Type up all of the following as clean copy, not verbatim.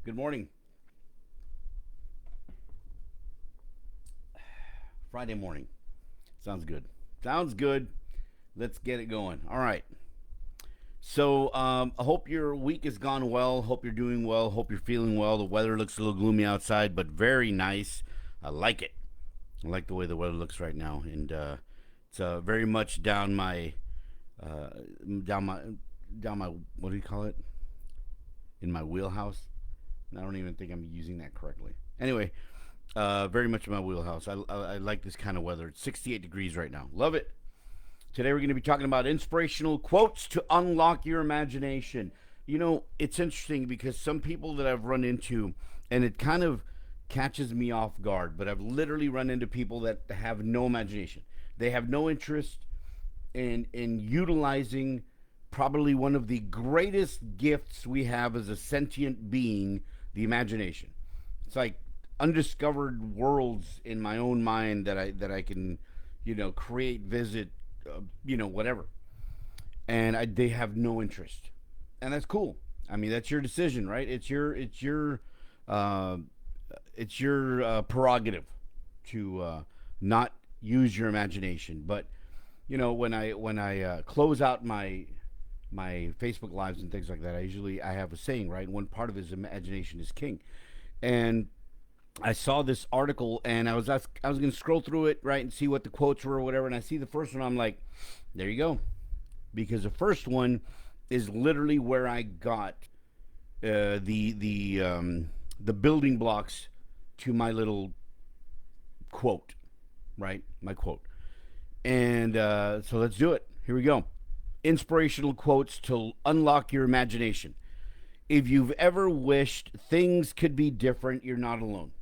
Good morning. Friday morning. Sounds good. Sounds good. Let's get it going. All right. I hope your week has gone well. Hope you're doing well. Hope you're feeling well. The weather looks a little gloomy outside, but very nice. I like it. I like the way the weather looks right now, and it's very much uh, down my, down my. What do you call it? In my wheelhouse. I don't even think I'm using that correctly. Anyway, very much in my wheelhouse. I like this kind of weather. It's 68 degrees right now. Love it. Today we're going to be talking about inspirational quotes to unlock your imagination. It's interesting because some people that I've run into, and it kind of catches me off guard, but I've literally run into people that have no imagination. They have no interest in utilizing probably one of the greatest gifts we have as a sentient being, the imagination. It's like undiscovered worlds in my own mind that I can, create, visit, whatever. And they have no interest, and that's cool. I mean, that's your decision, right? Uh, it's your prerogative to not use your imagination. But when I close out my Facebook lives and things like that, I have a saying, right? One part of his imagination is king, and I saw this article and I was going to scroll through it, right, and see what the quotes were or whatever, and I see the first one. I'm like, there you go, because the first one is literally where I got the building blocks to my little quote, right? My quote, and so let's do it. Here we go. Inspirational quotes to unlock your imagination. If you've ever wished things could be different, you're not alone.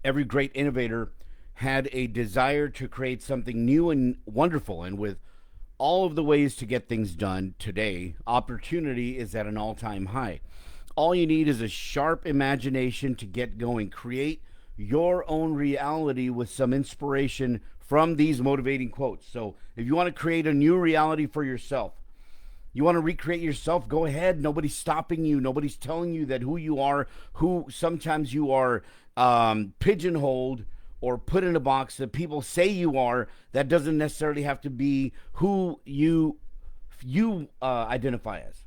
Every great innovator had a desire to create something new and wonderful. And with all of the ways to get things done today, opportunity is at an all time high. All you need is a sharp imagination to get going. Create your own reality with some inspiration from these motivating quotes. So, if you want to create a new reality for yourself, you want to recreate yourself, go ahead. Nobody's stopping you. Nobody's telling you that who you are, who sometimes you are pigeonholed or put in a box that people say you are. That doesn't necessarily have to be who you identify as.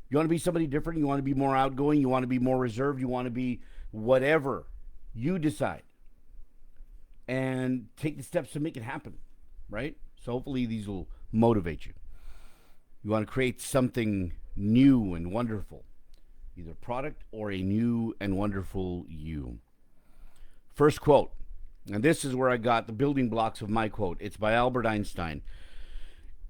You want to be somebody different. You want to be more outgoing. You want to be more reserved. You want to be whatever you decide, and take the steps to make it happen, right? So hopefully these will motivate you. You want to create something new and wonderful, either product or a new and wonderful you. First quote, and this is where I got the building blocks of my quote. It's by Albert Einstein.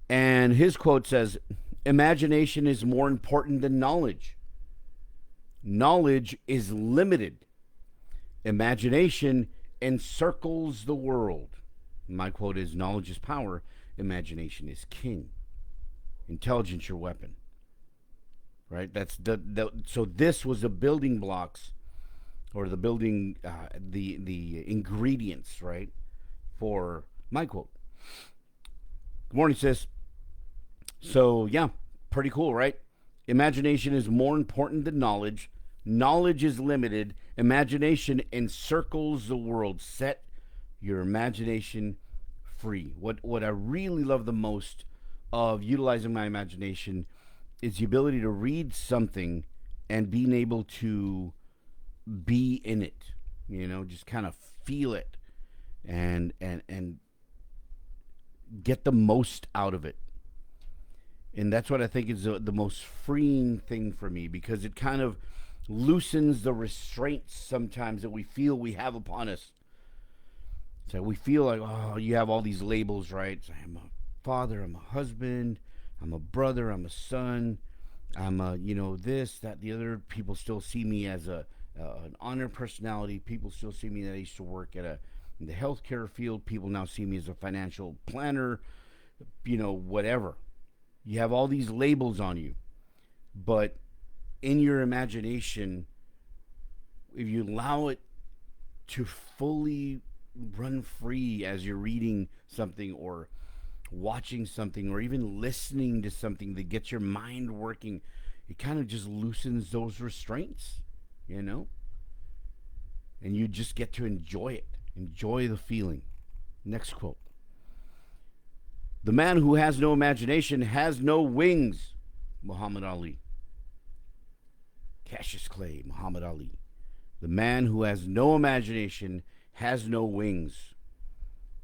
And his quote says, imagination is more important than knowledge. Knowledge is limited. Imagination encircles the world. My quote is, knowledge is power, imagination is king. Intelligence your weapon. Right? So this was the building blocks, or the building the ingredients, right, for my quote. Good morning, sis. So yeah, pretty cool, right? Imagination is more important than knowledge. Knowledge is limited. Imagination encircles the world. Set your imagination free. What I really love the most of utilizing my imagination is the ability to read something and being able to be in it. Just kind of feel it and get the most out of it. And that's what I think is the most freeing thing for me, because it kind of loosens the restraints sometimes that we feel we have upon us. So we feel like, oh, you have all these labels, right? So I'm a father, I'm a husband, I'm a brother, I'm a son, I'm a, this, that, the other. People still see me as an honor personality. People still see me that I used to work in the healthcare field. People now see me as a financial planner, whatever. You have all these labels on you, but in your imagination, if you allow it to fully run free as you're reading something or watching something or even listening to something that gets your mind working, it kind of just loosens those restraints, you know? And you just get to enjoy it, enjoy the feeling. Next quote. The man who has no imagination has no wings. Muhammad Ali. Cassius Clay, Muhammad Ali. The man who has no imagination has no wings.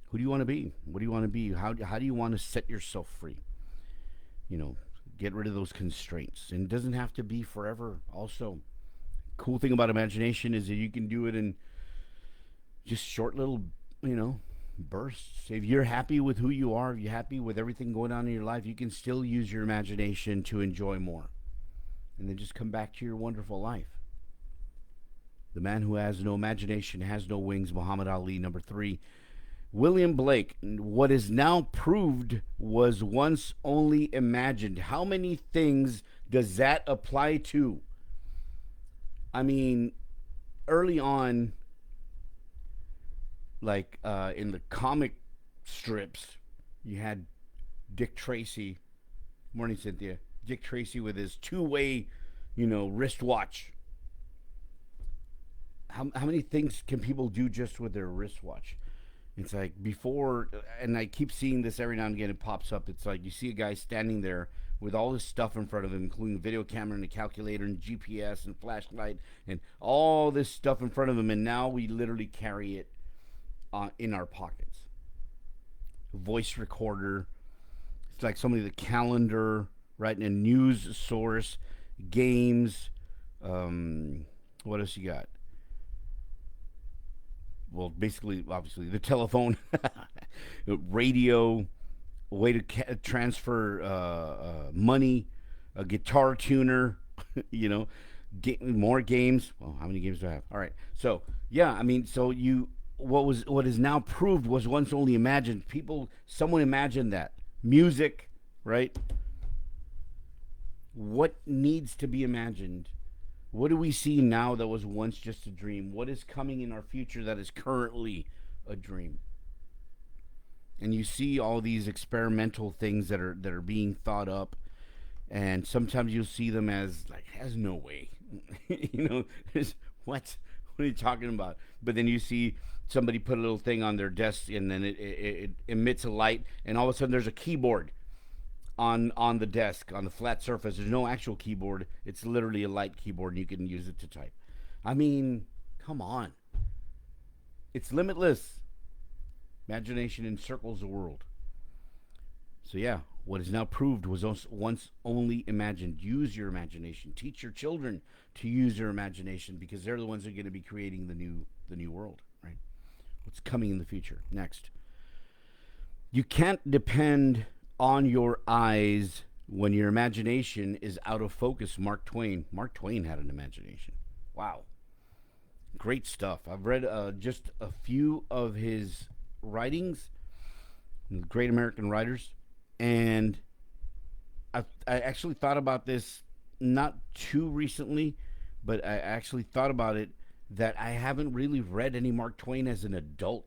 Who do you want to be? What do you want to be? How do you want to set yourself free? You know, get rid of those constraints. And it doesn't have to be forever. Also, cool thing about imagination is that you can do it in just short little, you know, bursts. If you're happy with who you are, if you're happy with everything going on in your life, you can still use your imagination to enjoy more. And then just come back to your wonderful life. The man who has no imagination has no wings, Muhammad Ali. Number 3, William Blake. What is now proved was once only imagined. How many things does that apply to? I mean, early on, like in the comic strips, you had Dick Tracy. Morning, Cynthia. Dick Tracy with his two-way, wristwatch. How many things can people do just with their wristwatch? It's like before, and I keep seeing this every now and again. It pops up. It's like you see a guy standing there with all this stuff in front of him, including a video camera and a calculator and GPS and flashlight and all this stuff in front of him. And now we literally carry it in our pockets. Voice recorder. It's like somebody the calendar, right? And a news source, games. What else you got? Well, basically, obviously, the telephone, radio, a way to transfer money, a guitar tuner, more games. Well, how many games do I have? All right. So, yeah, I mean, what is now proved was once only imagined. Someone imagined that. Music, right? What needs to be imagined? What do we see now that was once just a dream? What is coming in our future that is currently a dream? And you see all these experimental things that are being thought up, and sometimes you'll see them as like, has no way. What are you talking about? But then you see somebody put a little thing on their desk, and then it emits a light, and all of a sudden there's a keyboard on the desk, on the flat surface. There's no actual keyboard. It's literally a light keyboard, and you can use it to type. I mean, come on. It's limitless. Imagination encircles the world. So yeah, what is now proved was once only imagined. Use your imagination. Teach your children to use their imagination, because they're the ones that are going to be creating the new world, right? What's coming in the future. Next. You can't depend on your eyes when your imagination is out of focus. Mark Twain. Mark Twain had an imagination. Wow. Great stuff. I've read just a few of his writings, great American writers, and I actually thought about this not too recently, but I actually thought about it that I haven't really read any Mark Twain as an adult.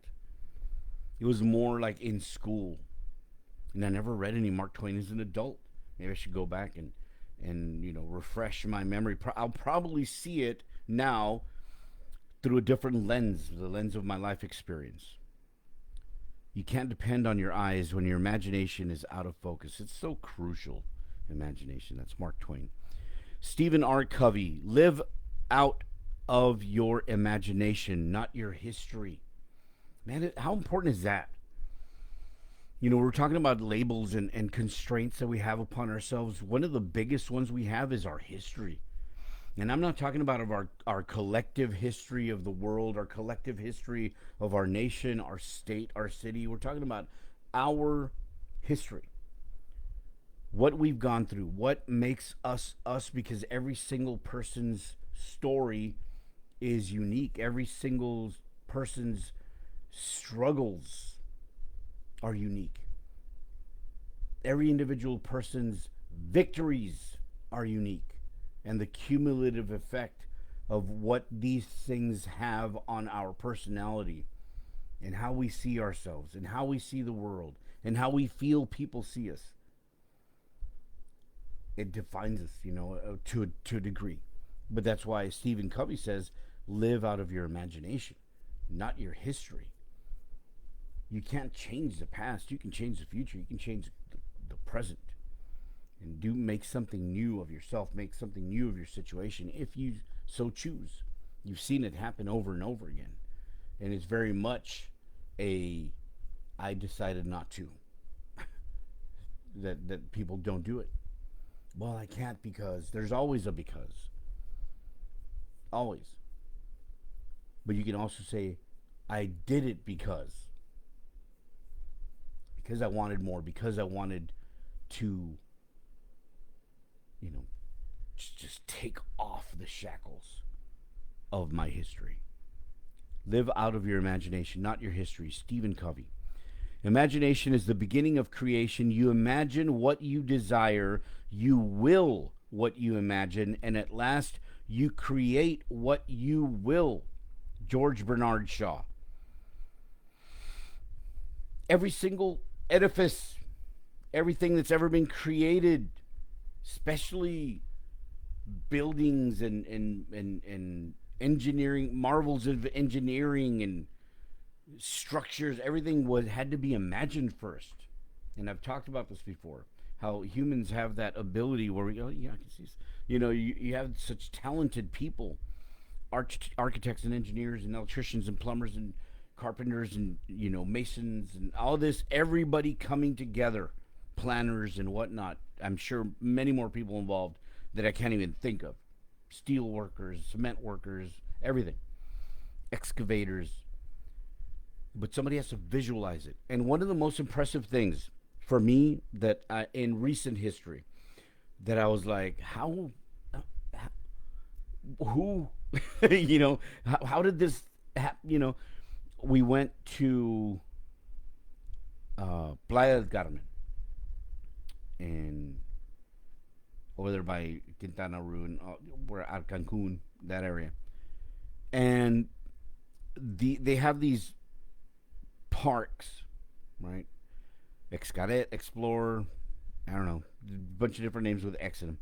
It was more like in school. And I never read any Mark Twain as an adult. Maybe I should go back and refresh my memory. I'll probably see it now through a different lens, the lens of my life experience. You can't depend on your eyes when your imagination is out of focus. It's so crucial, imagination. That's Mark Twain. Stephen R. Covey. Live out of your imagination, not your history. Man, how important is that? We're talking about labels and constraints that we have upon ourselves. One of the biggest ones we have is our history. And I'm not talking about our collective history of the world, our collective history of our nation, our state, our city. We're talking about our history. What we've gone through, what makes us us, because every single person's story is unique. Every single person's struggles are unique. Every individual person's victories are unique. And the cumulative effect of what these things have on our personality and how we see ourselves and how we see the world and how we feel people see us. it defines us, to a degree. But that's why Stephen Covey says, live out of your imagination, not your history. You can't change the past. You can change the future. You can change the present, and do make something new of yourself. Make something new of your situation if you so choose. You've seen it happen over and over again, and it's very much a I decided not to. That people don't do it. Well, I can't because there's always a because. Always. But you can also say I did it because I wanted more, because I wanted to, you know, just take off the shackles of my history. Live out of your imagination, not your history. Stephen Covey. Imagination is the beginning of creation. You imagine what you desire, you will what you imagine, and at last you create what you will. George Bernard Shaw. Every single edifice, everything that's ever been created, especially buildings and engineering, marvels of engineering and structures, everything had to be imagined first. And I've talked about this before, how humans have that ability where we go, yeah, I can see this. You have such talented people, architects and engineers and electricians and plumbers and carpenters and masons and all this, everybody coming together, planners and whatnot. I'm sure many more people involved that I can't even think of. Steel workers, cement workers, everything, excavators. But somebody has to visualize it. And one of the most impressive things for me that in recent history that I was like, who, how did this happen? We went to Playa del Carmen and over there by Quintana Roo and we're at Cancun, that area. And they have these parks, right? Xcaret, Explorer, I don't know, a bunch of different names with X in them.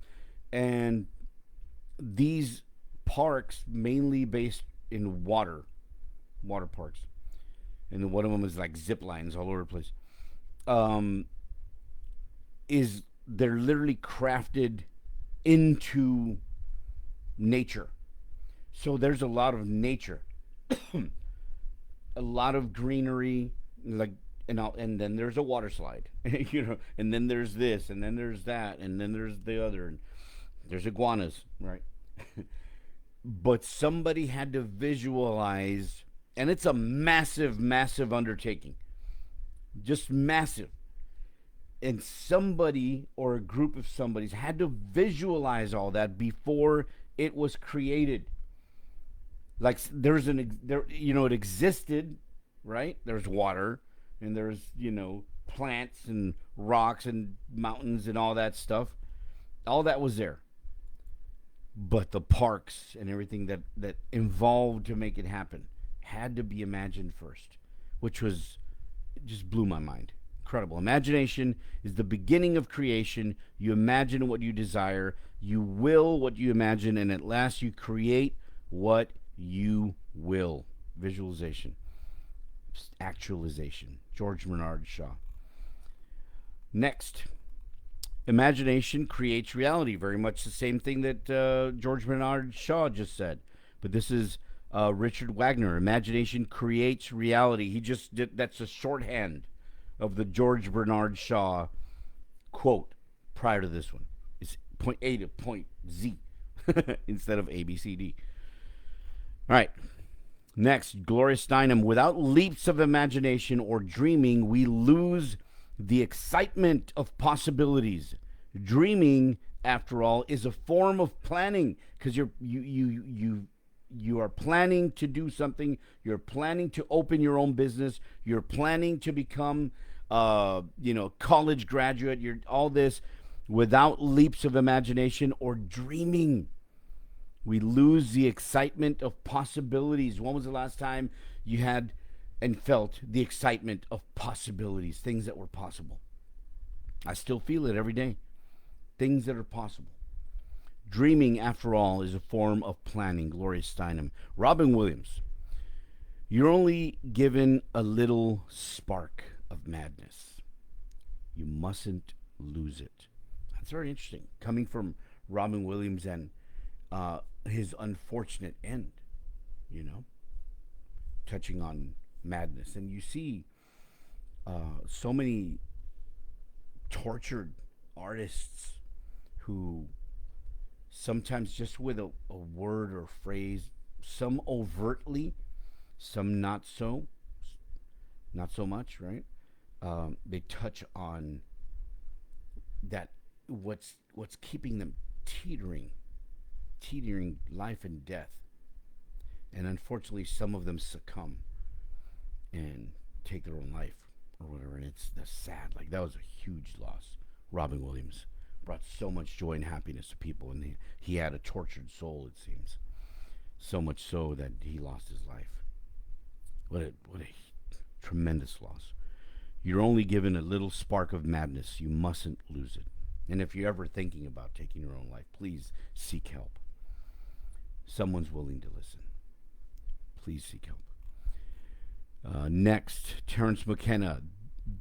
And these parks mainly based in water parks. And then one of them is like zip lines all over the place. Is they're literally crafted into nature. So there's a lot of nature, a lot of greenery, like and then there's a water slide, and then there's this, and then there's that, and then there's the other, and there's iguanas, right? But somebody had to visualize, and it's a massive, massive undertaking, just massive. And somebody or a group of somebody's had to visualize all that before it was created. Like it existed, right? There's water, and there's plants and rocks and mountains and all that stuff. All that was there. But the parks and everything that involved to make it happen had to be imagined first, which was just blew my mind. Incredible. Imagination is the beginning of creation. You imagine what you desire, you will what you imagine, and at last you create what you will. Visualization. Actualization. George Bernard Shaw. Next, imagination creates reality. Very much the same thing that George Bernard Shaw just said. But this is Richard Wagner. Imagination creates reality. He just did, that's a shorthand of the George Bernard Shaw quote prior to this one. It's point A to point Z instead of A, B, C, D. All right. Next, Gloria Steinem. Without leaps of imagination or dreaming, we lose the excitement of possibilities. Dreaming, after all, is a form of planning because you are planning to do something. You're planning to open your own business. You're planning to become, college graduate. You're all this without leaps of imagination or dreaming. We lose the excitement of possibilities. When was the last time you had and felt the excitement of possibilities, things that were possible? I still feel it every day. things that are possible. Dreaming, after all, is a form of planning. Gloria Steinem. Robin Williams. You're only given a little spark of madness. You mustn't lose it. That's very interesting. Coming from Robin Williams and his unfortunate end, you know, touching on madness. And you see so many tortured artists who sometimes just with a word or phrase, some overtly, some not so much, right? They touch on that what's keeping them teetering life and death, and unfortunately, some of them succumb and take their own life or whatever, and that's sad. Like that was a huge loss. Robin Williams brought so much joy and happiness to people, and he had a tortured soul. It seems so much so that he lost his life. What a tremendous loss. You're only given a little spark of madness. You mustn't lose it. And if you're ever thinking about taking your own life, please seek help. Someone's willing to listen. Please seek help. Next, Terence McKenna.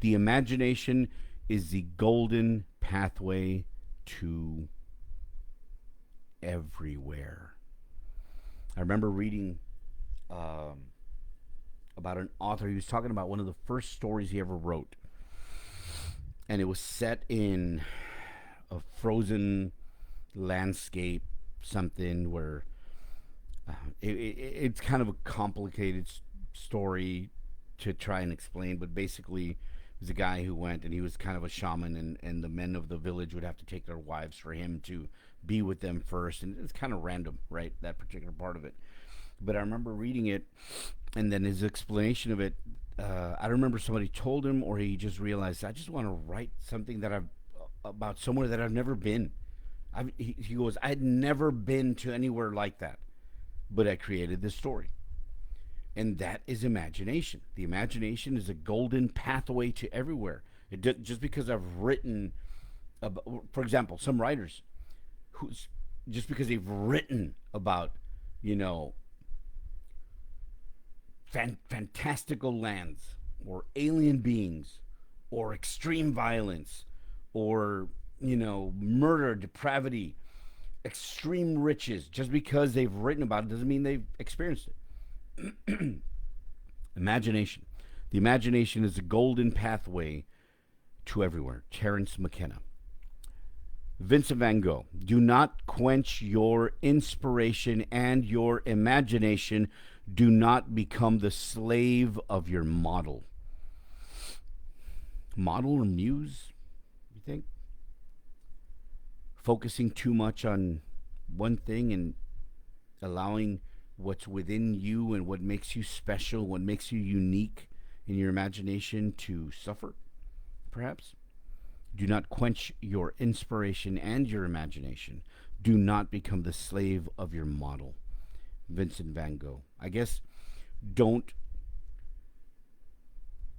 The imagination is the golden pathway to everywhere. I remember reading about an author. He was talking about one of the first stories he ever wrote. And it was set in a frozen landscape, something where it's kind of a complicated story to try and explain, but basically, it was a guy who went and he was kind of a shaman, and the men of the village would have to take their wives for him to be with them first. And it's kind of random, right? That particular part of it. But I remember reading it, and then his explanation of it. I don't remember somebody told him, or he just realized, I just want to write something that I've about somewhere that I've never been. He goes, I had never been to anywhere like that, but I created this story. And that is imagination. The imagination is a golden pathway to everywhere. Just because I've written, about, for example, some writers, who's just because they've written about, you know, fantastical lands or alien beings or extreme violence or, you know, murder, depravity, extreme riches, just because they've written about it doesn't mean they've experienced it. Imagination. The imagination is a golden pathway to everywhere. Terence McKenna. Vincent van Gogh. Do not quench your inspiration and your imagination. Do not become the slave of your model. Model or muse, you think? Focusing too much on one thing and allowing what's within you and what makes you special, what makes you unique in your imagination to suffer, perhaps? Do not quench your inspiration and your imagination. Do not become the slave of your model. Vincent van Gogh. I guess don't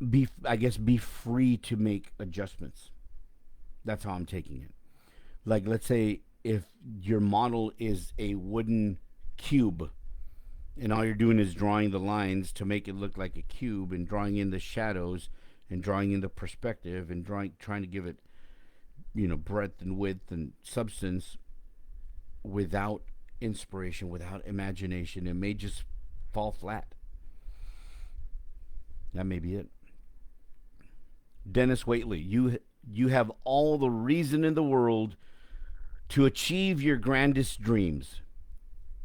be free to make adjustments. That's how I'm taking it. Like, let's say if your model is a wooden cube and all you're doing is drawing the lines to make it look like a cube and drawing in the shadows and drawing in the perspective and trying to give it, you know, breadth and width and substance without inspiration, without imagination, it may just fall flat. That may be it. Dennis Waitley, you have all the reason in the world to achieve your grandest dreams.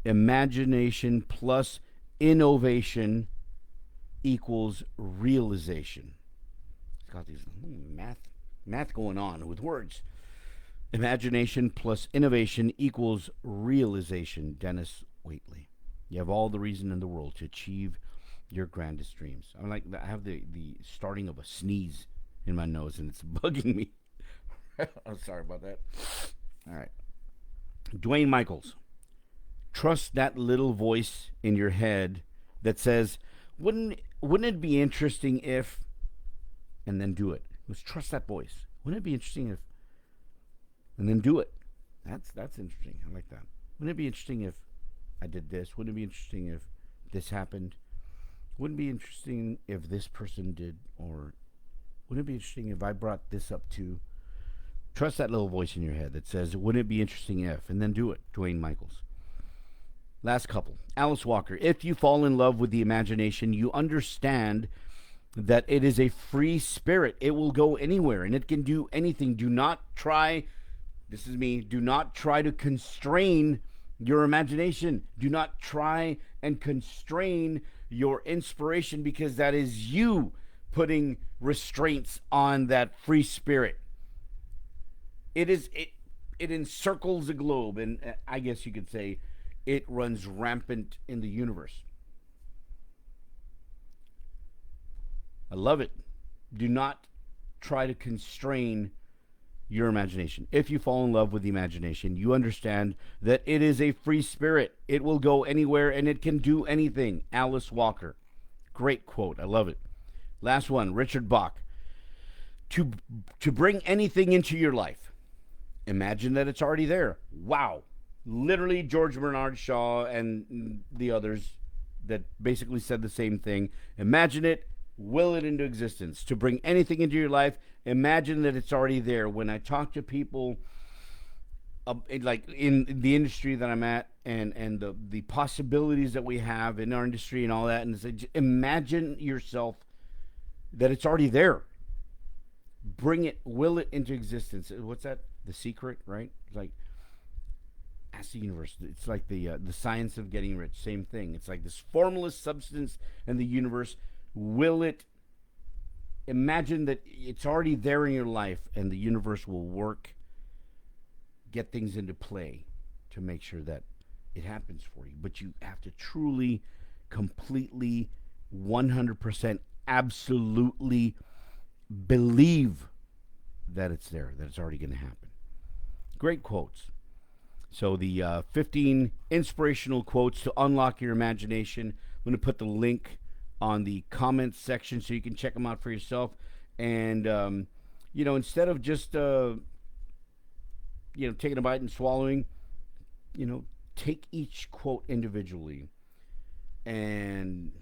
Imagination plus innovation equals realization. It's got these math going on with words. Imagination plus innovation equals realization. Dennis Waitley. You have all the reason in the world to achieve your grandest dreams. I have the starting of a sneeze in my nose and it's bugging me. I'm sorry about that. All right. Dwayne Michaels. Trust that little voice in your head that says, wouldn't it be interesting if, and then do it. Let's trust that voice. Wouldn't it be interesting if, and then do it. That's interesting. I like that. Wouldn't it be interesting if I did this? Wouldn't it be interesting if this happened? Wouldn't it be interesting if this person did? Or wouldn't it be interesting if I brought this up too? Trust that little voice in your head that says, wouldn't it be interesting if? And then do it. Dwayne Michaels. Last couple. Alice Walker. If you fall in love with the imagination, you understand that it is a free spirit. It will go anywhere and it can do anything. Do not try, this is me, do not try to constrain your imagination. Do not try and constrain your inspiration, because that is you putting restraints on that free spirit. It encircles the globe, and I guess you could say it runs rampant in the universe. I love it. Do not try to constrain your imagination. If you fall in love with the imagination, you understand that it is a free spirit. It will go anywhere and it can do anything. Alice Walker. Great quote. I love it. Last one, Richard Bach. To bring anything into your life, imagine that it's already there. Wow. Literally George Bernard Shaw and the others that basically said the same thing. Imagine it, will it into existence. To bring anything into your life, imagine that it's already there. When I talk to people like in the industry that I'm at, and the possibilities that we have in our industry and all that, and say, imagine yourself that it's already there. Bring it, will it into existence. What's that? The secret, right? Like, ask the universe. It's like the science of getting rich. Same thing. It's like this formless substance in the universe. Will it? Imagine that it's already there in your life, and the universe will work, get things into play to make sure that it happens for you. But you have to truly, completely, 100%, absolutely believe that it's there, that it's already going to happen. Great quotes. So the 15 inspirational quotes to unlock your imagination. I'm going to put the link on the comments section so you can check them out for yourself. And instead of just taking a bite and swallowing, take each quote individually, and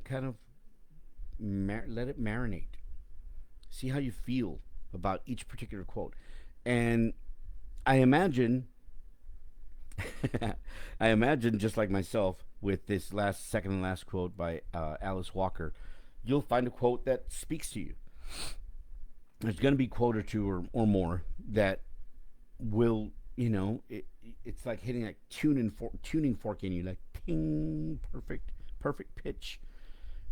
kind of let it marinate. See how you feel about each particular quote. And I imagine just like myself with this second and last quote by Alice Walker, you'll find a quote that speaks to you. There's going to be a quote or two or more that will, it's like hitting a tuning fork in you, like ping, perfect pitch.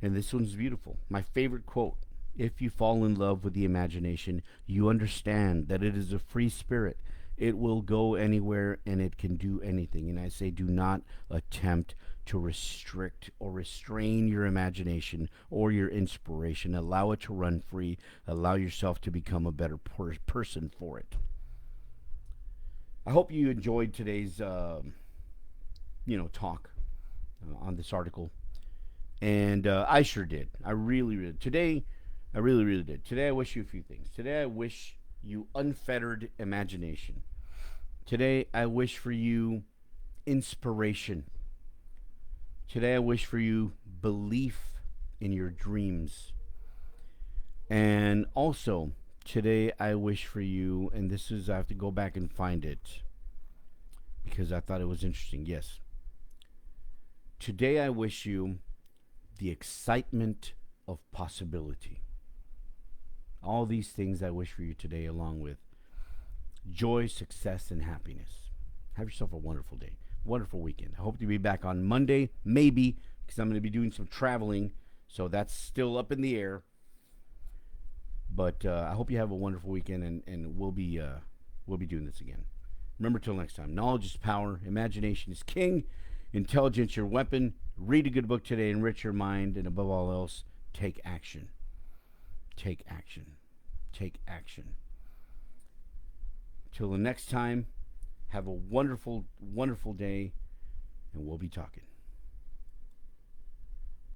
And this one's beautiful. My favorite quote. If you fall in love with the imagination, you understand that it is a free spirit. It will go anywhere and it can do anything. And I say, do not attempt to restrict or restrain your imagination or your inspiration. Allow it to run free. Allow yourself to become a better person for it. I hope you enjoyed today's, talk on this article. And I sure did. I really did. Today, I really, really did. Today, I wish you a few things. Today, I wish you unfettered imagination. Today, I wish for you inspiration. Today, I wish for you belief in your dreams. And also, today, I wish for you, and this is, I have to go back and find it because I thought it was interesting. Yes. Today, I wish you the excitement of possibility. All these things I wish for you today, along with joy, success, and happiness. Have yourself a wonderful day, wonderful weekend. I hope to be back on Monday, maybe, because I'm going to be doing some traveling, so that's still up in the air. But I hope you have a wonderful weekend, and we'll be doing this again. Remember, till next time, knowledge is power, imagination is king, intelligence your weapon. Read a good book today, enrich your mind, and above all else, take action. Take action. Take action. Till the next time, have a wonderful, wonderful day, and we'll be talking.